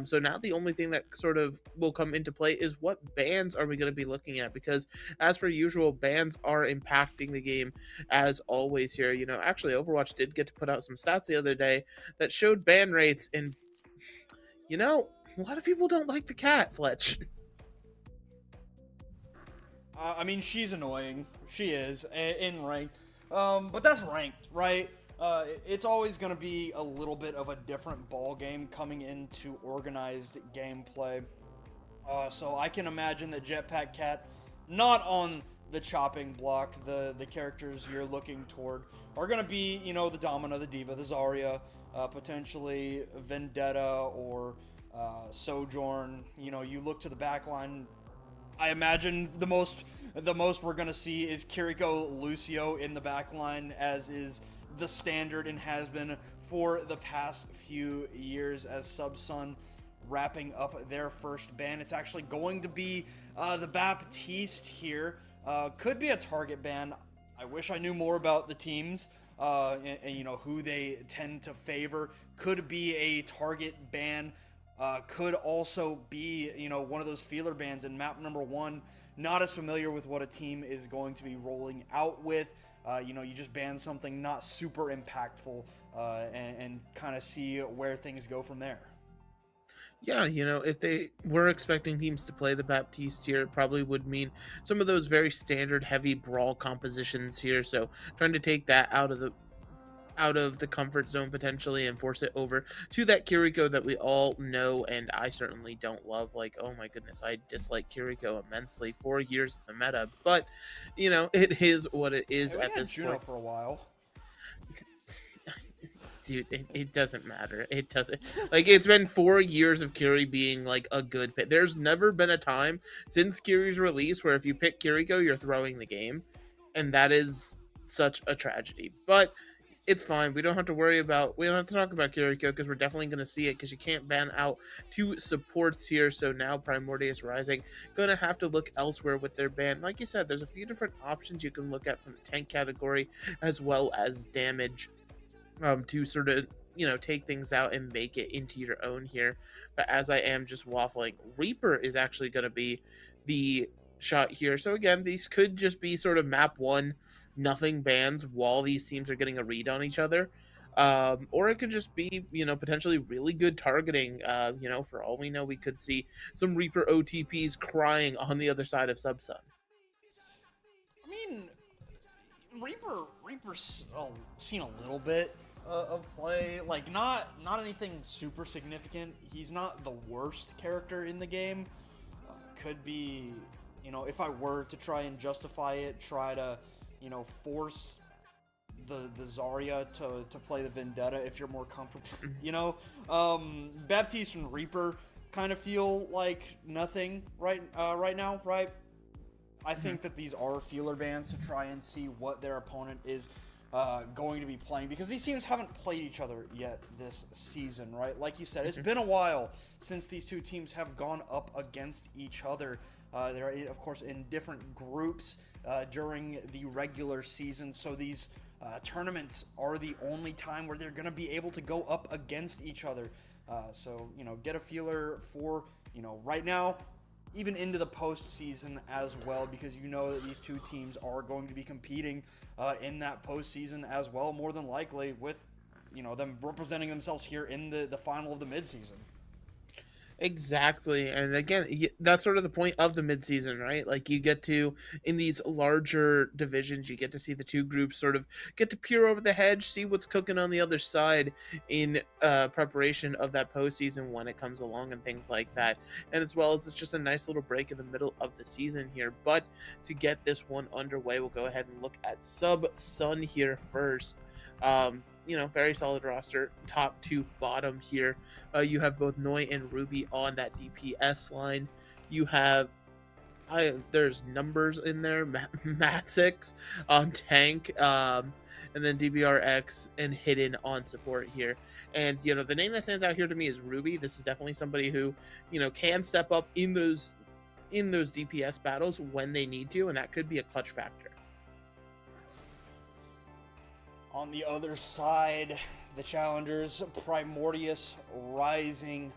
So now the only thing that sort of will come into play is what bans are we going to be looking at? Because as per usual, bans are impacting the game as always here. Actually, Overwatch did get to put out some stats the other day that showed ban rates, and a lot of people don't like the cat, Fletch. I mean, she's annoying. She is in ranked, but that's ranked, right? It's always going to be a little bit of a different ball game coming into organized gameplay. So I can imagine that Jetpack Cat, not on the chopping block, the characters you're looking toward are going to be, the Domina, the Diva, the Zarya, potentially Vendetta or Sojourn. You look to the backline. I imagine the most we're gonna see is Kiriko Lucio in the backline, as is the standard and has been for the past few years. As Subsun wrapping up their first ban, it's actually going to be the Baptiste here. Could be a target ban. I wish I knew more about the teams and who they tend to favor. Could be a target ban. Could also be, one of those feeler bans in map number one. Not as familiar with what a team is going to be rolling out with. You just ban something not super impactful and kind of see where things go from there. Yeah, if they were expecting teams to play the Baptiste here, it probably would mean some of those very standard heavy brawl compositions here. So trying to take that out of the comfort zone potentially and force it over to that Kiriko that we all know and I certainly don't love. Like, oh my goodness, I dislike Kiriko immensely. 4 years of the meta, but it is what it is Hey, we at had this Juno point. for a while. Dude, it doesn't matter. It doesn't, like, it's been 4 years of Kiri being like a good pick. There's never been a time since Kiri's release where if you pick Kiriko, you're throwing the game, and that is such a tragedy. But it's fine. We don't have to talk about Kiriko because we're definitely going to see it because you can't ban out two supports here. So now Primordius Rising going to have to look elsewhere with their ban. Like you said, there's a few different options you can look at from the tank category as well as damage, to sort of take things out and make it into your own here. But as I am just waffling, Reaper is actually going to be the shot here. So again, these could just be sort of map one, nothing bans while these teams are getting a read on each other. Or it could just be, potentially really good targeting. For all we know, we could see some Reaper OTPs crying on the other side of Subsun. I mean, Reaper's seen a little bit of play. Like, not anything super significant. He's not the worst character in the game. Could be, if I were to try and justify it, try to, force the Zarya to play the Vendetta if you're more comfortable. Baptiste and Reaper kind of feel like nothing right now, right? I think that these are feeler bans to try and see what their opponent is going to be playing, because these teams haven't played each other yet this season, right? Like you said, it's been a while since these two teams have gone up against each other. They're, of course, in different groups during the regular season, so these tournaments are the only time where they're going to be able to go up against each other. So, get a feeler for, right now, even into the postseason as well, because that these two teams are going to be competing in that postseason as well, more than likely, with them representing themselves here in the final of the midseason. Exactly. And again, that's sort of the point of the midseason, right? Like, you get to, in these larger divisions, you get to see the two groups sort of get to peer over the hedge, see what's cooking on the other side in preparation of that postseason when it comes along and things like that. And as well as it's just a nice little break in the middle of the season here. But to get this one underway, we'll go ahead and look at Subsun here first. Very solid roster, top to bottom here. You have both Noi and Ruby on that DPS line. You have there's numbers in there, Mat 6 on tank, and then DBRX and Hidden on support here. And the name that stands out here to me is Ruby. This is definitely somebody who can step up in those DPS battles when they need to, and that could be a clutch factor. On the other side, the challengers, Primordius Rising.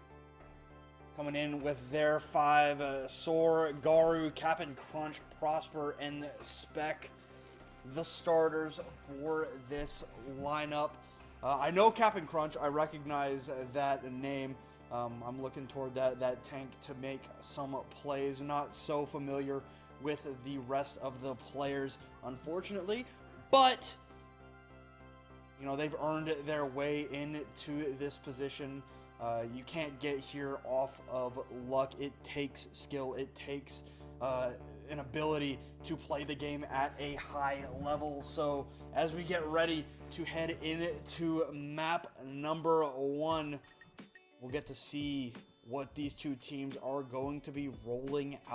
coming in with their 5, Soar, Garu, Cap'n Crunch, Prosper, and Spec, the starters for this lineup. I know Cap'n Crunch. I recognize that name. I'm looking toward that tank to make some plays. Not so familiar with the rest of the players, unfortunately, but you know, they've earned their way into this position. You can't get here off of luck. It takes skill. It takes an ability to play the game at a high level. So as we get ready to head into map number 1, we'll get to see what these two teams are going to be rolling out.